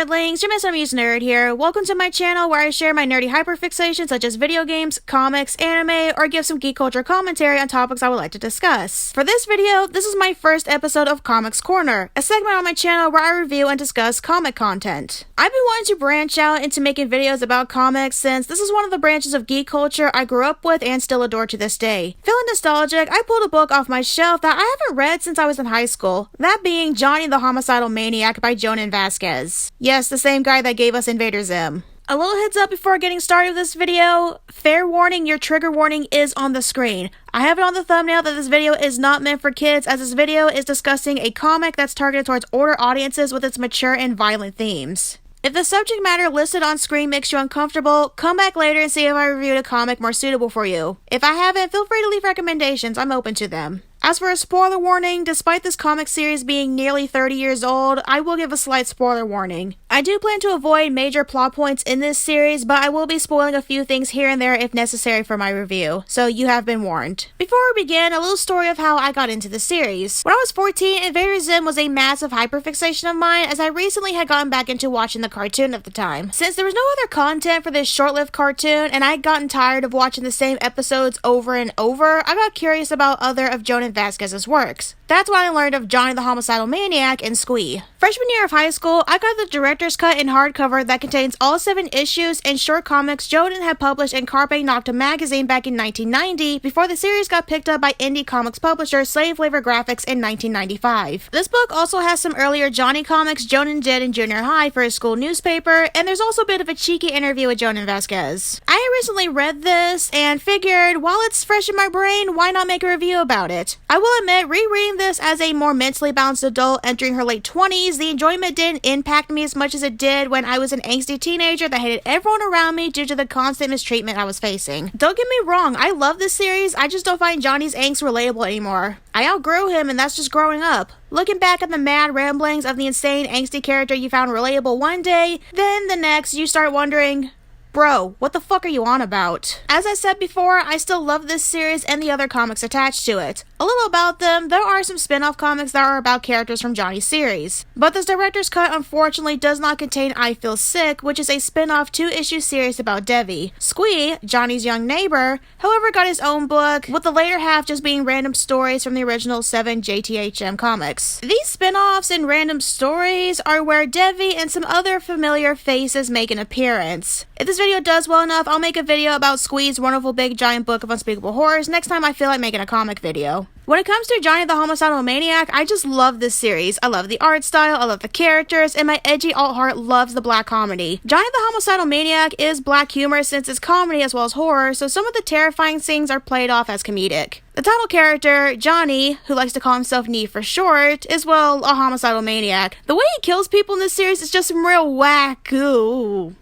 nerdlings, your Miss Nerd here. Welcome to my channel where I share my nerdy hyperfixations such as video games, comics, anime, or give some geek culture commentary on topics I would like to discuss. For this video, this is my first episode of Comics Corner, a segment on my channel where I review and discuss comic content. I've been wanting to branch out into making videos about comics since this is one of the branches of geek culture I grew up with and still adore to this day. Feeling nostalgic, I pulled a book off my shelf that I haven't read since I was in high school, that being Johnny the Homicidal Maniac by Jonan Vasquez. Yes, the same guy that gave us Invader Zim. A little heads up before getting started with this video. Fair warning, your trigger warning is on the screen. I have it on the thumbnail that this video is not meant for kids, as this video is discussing a comic that's targeted towards older audiences with its mature and violent themes. If the subject matter listed on screen makes you uncomfortable, come back later and see if I reviewed a comic more suitable for you. If I haven't, feel free to leave recommendations, I'm open to them. As for a spoiler warning, despite this comic series being nearly 30 years old, I will give a slight spoiler warning. I do plan to avoid major plot points in this series, but I will be spoiling a few things here and there if necessary for my review, so you have been warned. Before we begin, a little story of how I got into the series. When I was 14, Invader Zim was a massive hyperfixation of mine, as I recently had gotten back into watching the cartoon at the time. Since there was no other content for this short-lived cartoon, and I'd gotten tired of watching the same episodes over and over, I got curious about other of Jonan Vasquez's works. That's when I learned of Johnny the Homicidal Maniac and Squee. Freshman year of high school, I got the director's cut in hardcover that contains all 7 issues and short comics Jonan had published in Carpe Noctem magazine back in 1990 before the series got picked up by indie comics publisher Slave Labor Graphics in 1995. This book also has some earlier Johnny comics Jonan did in junior high for his school newspaper, and there's also a bit of a cheeky interview with Jonan Vasquez. I recently read this and figured, while it's fresh in my brain, why not make a review about it? I will admit, rereading this as a more mentally balanced adult entering her late 20s, the enjoyment didn't impact me as much as it did when I was an angsty teenager that hated everyone around me due to the constant mistreatment I was facing. Don't get me wrong, I love this series, I just don't find Johnny's angst relatable anymore. I outgrew him, and that's just growing up. Looking back at the mad ramblings of the insane angsty character you found relatable one day, then the next you start wondering, bro, what the fuck are you on about? As I said before, I still love this series and the other comics attached to it. A little about them, there are some spin-off comics that are about characters from Johnny's series. But this director's cut unfortunately does not contain I Feel Sick, which is a spin-off 2-issue series about Devi. Squee, Johnny's young neighbor, however got his own book, with the later half just being random stories from the original 7 JTHM comics. These spin-offs and random stories are where Devi and some other familiar faces make an appearance. If this video does well enough, I'll make a video about Squee's wonderful big giant book of unspeakable horrors next time I feel like making a comic video. When it comes to Johnny the Homicidal Maniac, I just love this series. I love the art style, I love the characters, and my edgy alt heart loves the black comedy. Johnny the Homicidal Maniac is black humor since it's comedy as well as horror, so some of the terrifying scenes are played off as comedic. The title character, Johnny, who likes to call himself Nee for short, is, well, a homicidal maniac. The way he kills people in this series is just some real whack-oo.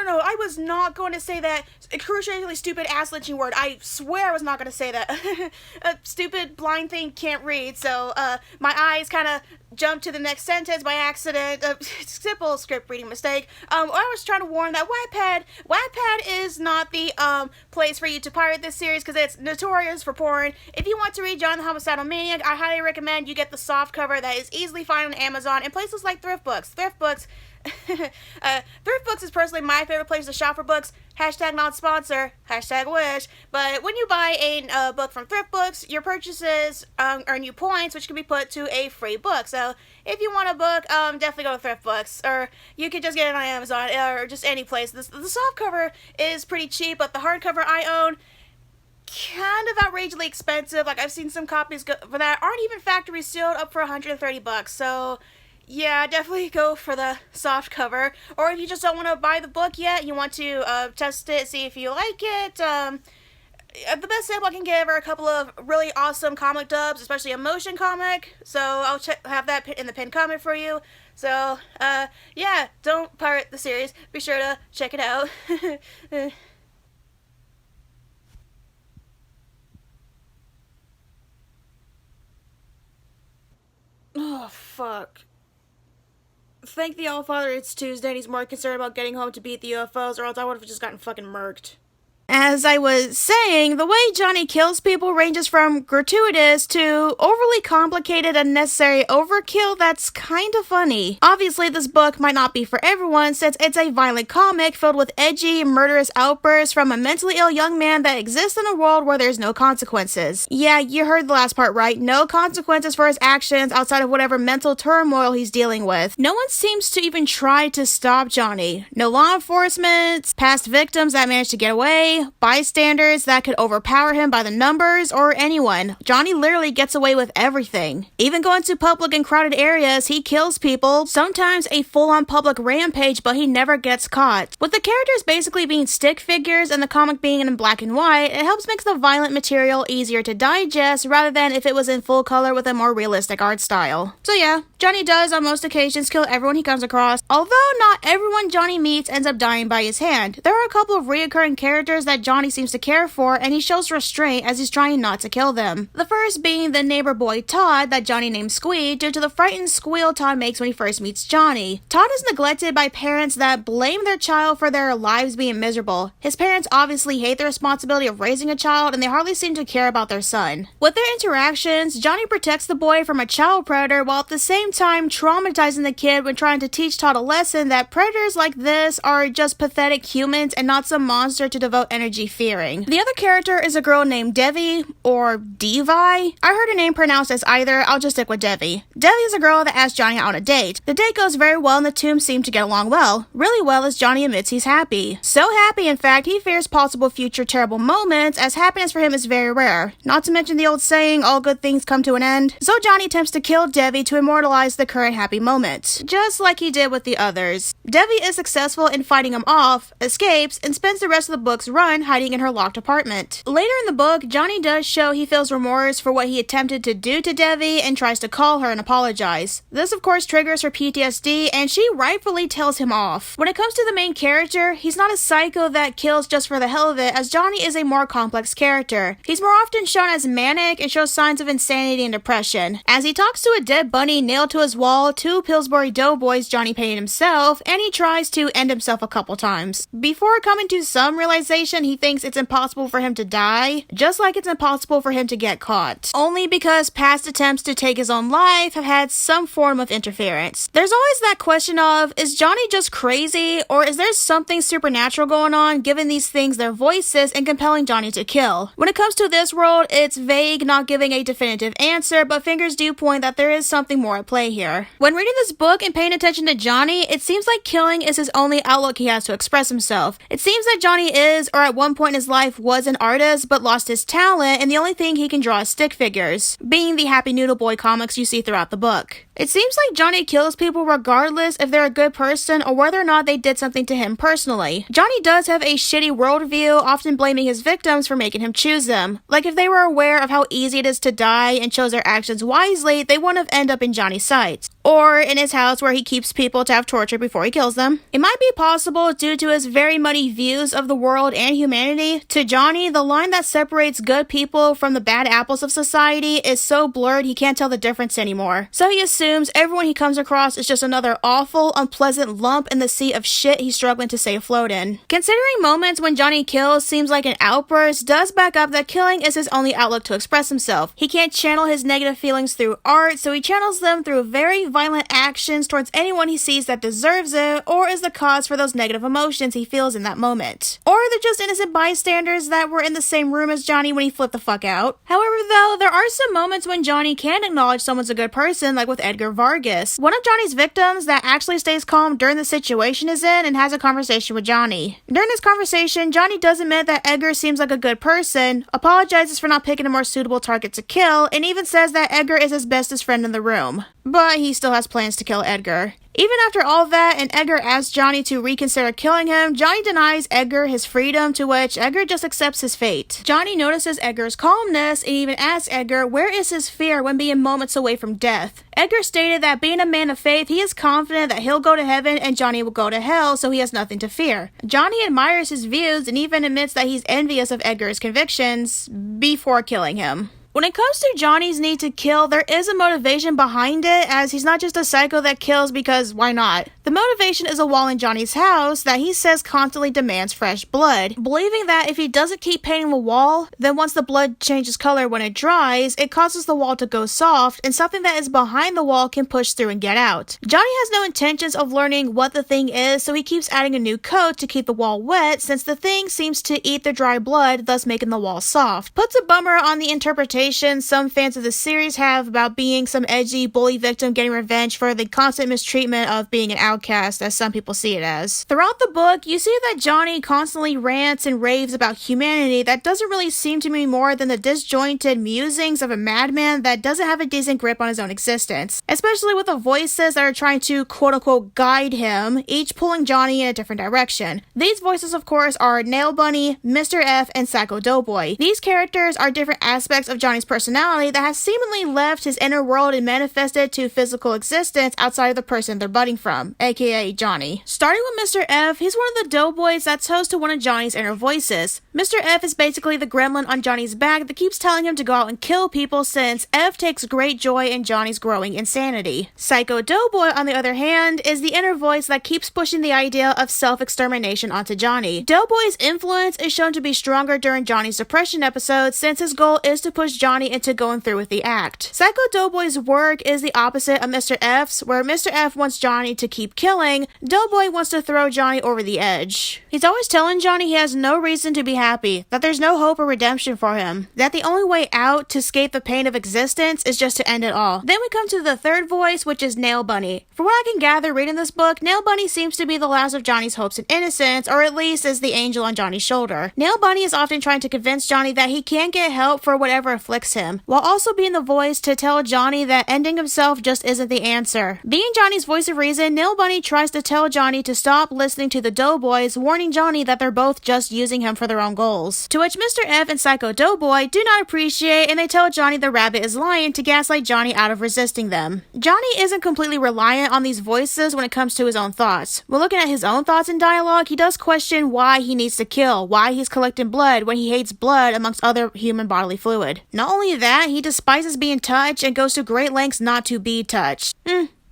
No, I was not going to say that excruciatingly stupid ass lynching word. I swear I was not going to say that. A stupid blind thing can't read, so my eyes kind of jumped to the next sentence by accident. Simple script reading mistake. I was trying to warn that Wattpad is not the place for you to pirate this series because it's notorious for porn. If you want to read John the Homicidal Maniac, I highly recommend you get the soft cover that is easily found on Amazon and places like Thrift Books. Thrift Books is personally my favorite place to shop for books. Hashtag non-sponsor, hashtag wish. But when you buy a book from Thrift Books, your purchases earn you points, which can be put to a free book. So if you want a book, definitely go to Thrift Books, or you can just get it on Amazon, or just any place. The soft cover is pretty cheap, but the hardcover I own, kind of outrageously expensive. Like, I've seen some copies for that aren't even factory sealed, up for $130. So yeah, definitely go for the soft cover. Or if you just don't want to buy the book yet, you want to test it, see if you like it. The best sample I can give are a couple of really awesome comic dubs, especially a motion comic. So I'll have that in the pinned comment for you. So, yeah, don't pirate the series. Be sure to check it out. Oh, fuck. Thank the Allfather it's Tuesday and he's more concerned about getting home to beat the UFOs, or else I would have just gotten fucking murked. As I was saying, the way Johnny kills people ranges from gratuitous to overly complicated unnecessary overkill that's kind of funny. Obviously, this book might not be for everyone since it's a violent comic filled with edgy, murderous outbursts from a mentally ill young man that exists in a world where there's no consequences. Yeah, you heard the last part right. No consequences for his actions outside of whatever mental turmoil he's dealing with. No one seems to even try to stop Johnny. No law enforcement, past victims that managed to get away, bystanders that could overpower him by the numbers, or anyone. Johnny literally gets away with everything. Even going to public and crowded areas, he kills people, sometimes a full-on public rampage, but he never gets caught. With the characters basically being stick figures and the comic being in black and white, it helps make the violent material easier to digest rather than if it was in full color with a more realistic art style. So yeah, Johnny does on most occasions kill everyone he comes across, although not everyone Johnny meets ends up dying by his hand. There are a couple of reoccurring characters that Johnny seems to care for, and he shows restraint as he's trying not to kill them. The first being the neighbor boy Todd that Johnny named Squee due to the frightened squeal Todd makes when he first meets Johnny. Todd is neglected by parents that blame their child for their lives being miserable. His parents obviously hate the responsibility of raising a child, and they hardly seem to care about their son. With their interactions, Johnny protects the boy from a child predator while at the same time traumatizing the kid when trying to teach Todd a lesson that predators like this are just pathetic humans and not some monster to devote energy fearing. The other character is a girl named Devi, or Devi. I heard her name pronounced as either, I'll just stick with Devi. Devi is a girl that asks Johnny out on a date. The date goes very well and the two seem to get along well. Really well as Johnny admits he's happy. So happy, in fact, he fears possible future terrible moments as happiness for him is very rare. Not to mention the old saying, all good things come to an end. So Johnny attempts to kill Devi to immortalize the current happy moment, just like he did with the others. Devi is successful in fighting him off, escapes, and spends the rest of the book's run hiding in her locked apartment. Later in the book, Johnny does show he feels remorse for what he attempted to do to Devi and tries to call her and apologize. This of course triggers her PTSD and she rightfully tells him off. When it comes to the main character, he's not a psycho that kills just for the hell of it, as Johnny is a more complex character. He's more often shown as manic and shows signs of insanity and depression. As he talks to a dead bunny nailed to his wall, 2 Pillsbury Doughboys Johnny painted himself, and he tries to end himself a couple times. Before coming to some realization, he thinks it's impossible for him to die, just like it's impossible for him to get caught. Only because past attempts to take his own life have had some form of interference. There's always that question of, is Johnny just crazy, or is there something supernatural going on, giving these things their voices and compelling Johnny to kill? When it comes to this world, it's vague, not giving a definitive answer, but fingers do point that there is something more at play here. When reading this book and paying attention to Johnny, it seems like killing is his only outlook he has to express himself. It seems that Johnny is, or at one point in his life was an artist, but lost his talent, and the only thing he can draw is stick figures, being the Happy Noodle Boy comics you see throughout the book. It seems like Johnny kills people regardless if they're a good person or whether or not they did something to him personally. Johnny does have a shitty worldview, often blaming his victims for making him choose them. Like if they were aware of how easy it is to die and chose their actions wisely, they wouldn't have ended up in Johnny's sights. Or in his house where he keeps people to have torture before he kills them. It might be possible due to his very muddy views of the world and humanity. To Johnny, the line that separates good people from the bad apples of society is so blurred he can't tell the difference anymore. So he assumes everyone he comes across is just another awful, unpleasant lump in the sea of shit he's struggling to stay afloat in. Considering moments when Johnny kills seems like an outburst, does back up that killing is his only outlook to express himself. He can't channel his negative feelings through art, so he channels them through very violent actions towards anyone he sees that deserves it or is the cause for those negative emotions he feels in that moment. Or they're just innocent bystanders that were in the same room as Johnny when he flipped the fuck out. However though, there are some moments when Johnny can acknowledge someone's a good person, like with Edgar Vargas. One of Johnny's victims that actually stays calm during the situation is in and has a conversation with Johnny. During this conversation, Johnny does admit that Edgar seems like a good person, apologizes for not picking a more suitable target to kill, and even says that Edgar is his bestest friend in the room. But he still has plans to kill Edgar. Even after all that, and Edgar asks Johnny to reconsider killing him, Johnny denies Edgar his freedom, to which Edgar just accepts his fate. Johnny notices Edgar's calmness and even asks Edgar where is his fear when being moments away from death. Edgar stated that being a man of faith, he is confident that he'll go to heaven and Johnny will go to hell, so he has nothing to fear. Johnny admires his views and even admits that he's envious of Edgar's convictions before killing him. When it comes to Johnny's need to kill, there is a motivation behind it, as he's not just a psycho that kills because why not? The motivation is a wall in Johnny's house that he says constantly demands fresh blood, believing that if he doesn't keep painting the wall, then once the blood changes color when it dries, it causes the wall to go soft, and something that is behind the wall can push through and get out. Johnny has no intentions of learning what the thing is, so he keeps adding a new coat to keep the wall wet, since the thing seems to eat the dry blood, thus making the wall soft. Puts a bummer on the interpretation some fans of the series have about being some edgy bully victim getting revenge for the constant mistreatment of being an outcast, as some people see it as. Throughout the book, you see that Johnny constantly rants and raves about humanity that doesn't really seem to be more than the disjointed musings of a madman that doesn't have a decent grip on his own existence, especially with the voices that are trying to quote-unquote guide him, each pulling Johnny in a different direction. These voices, of course, are Nail Bunny, Mr. F, and Psycho Doughboy. These characters are different aspects of Johnny's personality that has seemingly left his inner world and manifested to physical existence outside of the person they're budding from, aka Johnny. Starting with Mr. F, he's one of the doughboys that's host to one of Johnny's inner voices. Mr. F is basically the gremlin on Johnny's back that keeps telling him to go out and kill people, since F takes great joy in Johnny's growing insanity. Psycho Doughboy, on the other hand, is the inner voice that keeps pushing the idea of self-extermination onto Johnny. Doughboy's influence is shown to be stronger during Johnny's depression episodes, since his goal is to push Johnny into going through with the act. Psycho Doughboy's work is the opposite of Mr. F's, where Mr. F wants Johnny to keep killing, Doughboy wants to throw Johnny over the edge. He's always telling Johnny he has no reason to be happy, that there's no hope or redemption for him, that the only way out to escape the pain of existence is just to end it all. Then we come to the third voice, which is Nail Bunny. From what I can gather reading this book, Nail Bunny seems to be the last of Johnny's hopes and innocence, or at least is the angel on Johnny's shoulder. Nail Bunny is often trying to convince Johnny that he can get help for whatever afflicts him, while also being the voice to tell Johnny that ending himself just isn't the answer. Being Johnny's voice of reason, Nail Bunny tries to tell Johnny to stop listening to the doughboys, warning Johnny that they're both just using him for their own goals. To which Mr. F and Psycho Doughboy do not appreciate, and they tell Johnny the rabbit is lying to gaslight Johnny out of resisting them. Johnny isn't completely reliant on these voices when it comes to his own thoughts. When looking at his own thoughts in dialogue, he does question why he needs to kill, why he's collecting blood when he hates blood amongst other human bodily fluid. Not only that, he despises being touched and goes to great lengths not to be touched.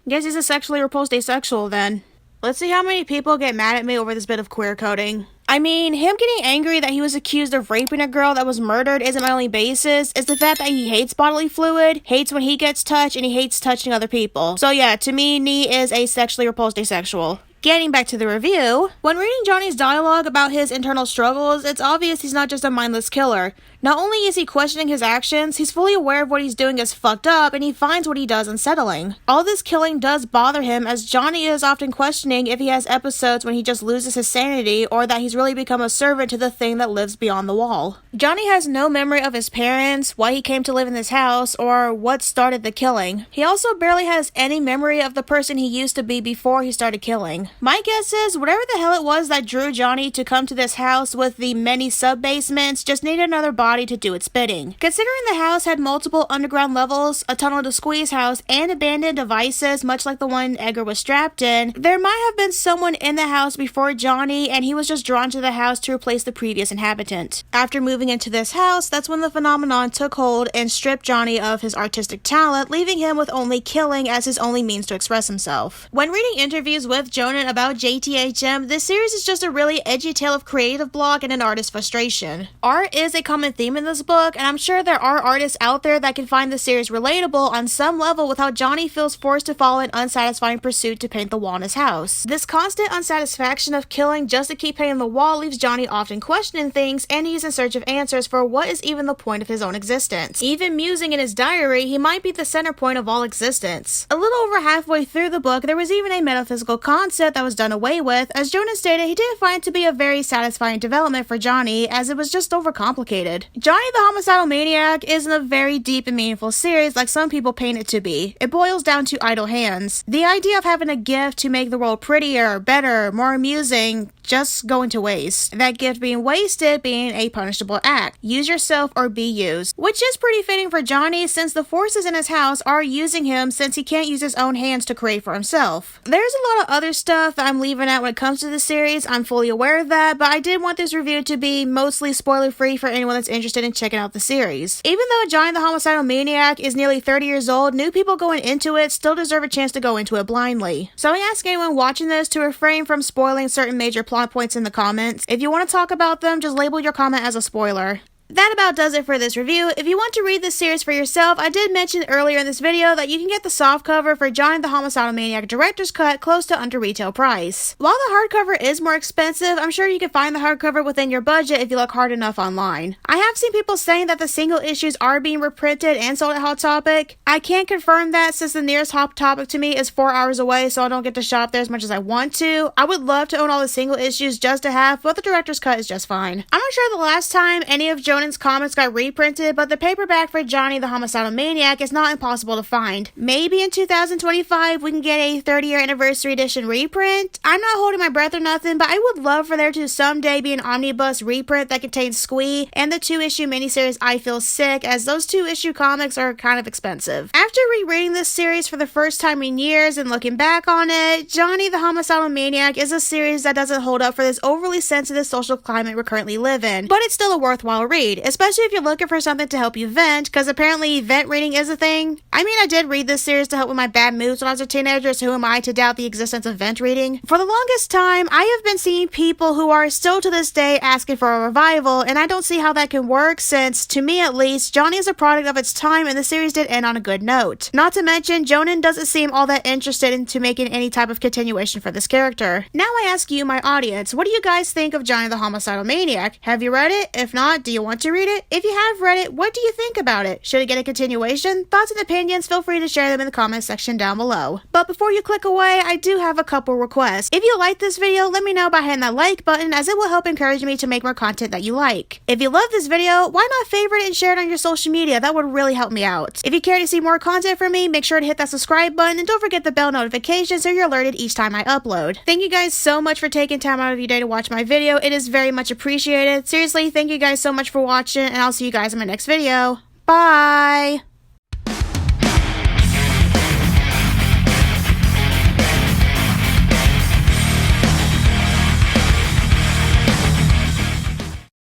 Guess he's a sexually repulsed asexual then. Let's see how many people get mad at me over this bit of queer coding. I mean, him getting angry that he was accused of raping a girl that was murdered isn't my only basis. It's the fact that he hates bodily fluid, hates when he gets touched, and he hates touching other people. So yeah, to me, Nee is a sexually repulsed asexual. Getting back to the review, when reading Johnny's dialogue about his internal struggles, it's obvious he's not just a mindless killer. Not only is he questioning his actions, he's fully aware of what he's doing is fucked up, and he finds what he does unsettling. All this killing does bother him, as Johnny is often questioning if he has episodes when he just loses his sanity, or that he's really become a servant to the thing that lives beyond the wall. Johnny has no memory of his parents, why he came to live in this house, or what started the killing. He also barely has any memory of the person he used to be before he started killing. My guess is, whatever the hell it was that drew Johnny to come to this house with the many sub-basements just needed another body to do its bidding. Considering the house had multiple underground levels, a tunnel to squeeze house, and abandoned devices much like the one Edgar was strapped in, there might have been someone in the house before Johnny, and he was just drawn to the house to replace the previous inhabitant. After moving into this house, that's when the phenomenon took hold and stripped Johnny of his artistic talent, leaving him with only killing as his only means to express himself. When reading interviews with Jonan about JTHM, this series is just a really edgy tale of creative block and an artist's frustration. Art is a common theme in this book, and I'm sure there are artists out there that can find the series relatable on some level with how Johnny feels forced to follow an unsatisfying pursuit to paint the wall in his house. This constant unsatisfaction of killing just to keep painting the wall leaves Johnny often questioning things, and he's in search of answers for what is even the point of his own existence. Even musing in his diary, he might be the center point of all existence. A little over halfway through the book, there was even a metaphysical concept that was done away with, as Jonas stated he didn't find it to be a very satisfying development for Johnny, as it was just overcomplicated. Johnny the Homicidal Maniac isn't a very deep and meaningful series like some people paint it to be. It boils down to idle hands. The idea of having a gift to make the world prettier, better, more amusing just going to waste. That gift being wasted being a punishable act. Use yourself or be used. Which is pretty fitting for Johnny since the forces in his house are using him since he can't use his own hands to create for himself. There's a lot of other stuff that I'm leaving out when it comes to the series. I'm fully aware of that, but I did want this review to be mostly spoiler free for anyone that's interested in checking out the series. Even though Johnny the Homicidal Maniac is nearly 30 years old, new people going into it still deserve a chance to go into it blindly. So I ask anyone watching this to refrain from spoiling certain major plot points in the comments. If you want to talk about them, just label your comment as a spoiler. That about does it for this review. If you want to read this series for yourself, I did mention earlier in this video that you can get the softcover for Johnny the Homicidal Maniac Director's Cut close to under retail price. While the hardcover is more expensive, I'm sure you can find the hardcover within your budget if you look hard enough online. I have seen people saying that the single issues are being reprinted and sold at Hot Topic. I can't confirm that since the nearest Hot Topic to me is 4 hours away, so I don't get to shop there as much as I want to. I would love to own all the single issues just to have, but the Director's Cut is just fine. I'm not sure the last time any of Jonan's comics got reprinted, but the paperback for Johnny the Homicidal Maniac is not impossible to find. Maybe in 2025 we can get a 30-year anniversary edition reprint. I'm not holding my breath or nothing, but I would love for there to someday be an omnibus reprint that contains Squee and the 2-issue miniseries I Feel Sick, as those 2-issue comics are kind of expensive. After rereading this series for the first time in years and looking back on it, Johnny the Homicidal Maniac is a series that doesn't hold up for this overly sensitive social climate we currently live in, but it's still a worthwhile read, especially if you're looking for something to help you vent, because apparently vent reading is a thing. I mean, I did read this series to help with my bad moods when I was a teenager, so who am I to doubt the existence of vent reading? For the longest time, I have been seeing people who are still to this day asking for a revival, and I don't see how that can work since, to me at least, Johnny is a product of its time and the series did end on a good note. Not to mention, Jonan doesn't seem all that interested into making any type of continuation for this character. Now I ask you, my audience, what do you guys think of Johnny the Homicidal Maniac? Have you read it? If not, do you want to read it? If you have read it, what do you think about it? Should it get a continuation? Thoughts and opinions, feel free to share them in the comment section down below. But before you click away, I do have a couple requests. If you like this video, let me know by hitting that like button, as it will help encourage me to make more content that you like. If you love this video, why not favorite it and share it on your social media? That would really help me out. If you care to see more content from me, make sure to hit that subscribe button and don't forget the bell notification so you're alerted each time I upload. Thank you guys so much for taking time out of your day to watch my video. It is very much appreciated. Seriously, thank you guys so much for watching, and I'll see you guys in my next video. Bye!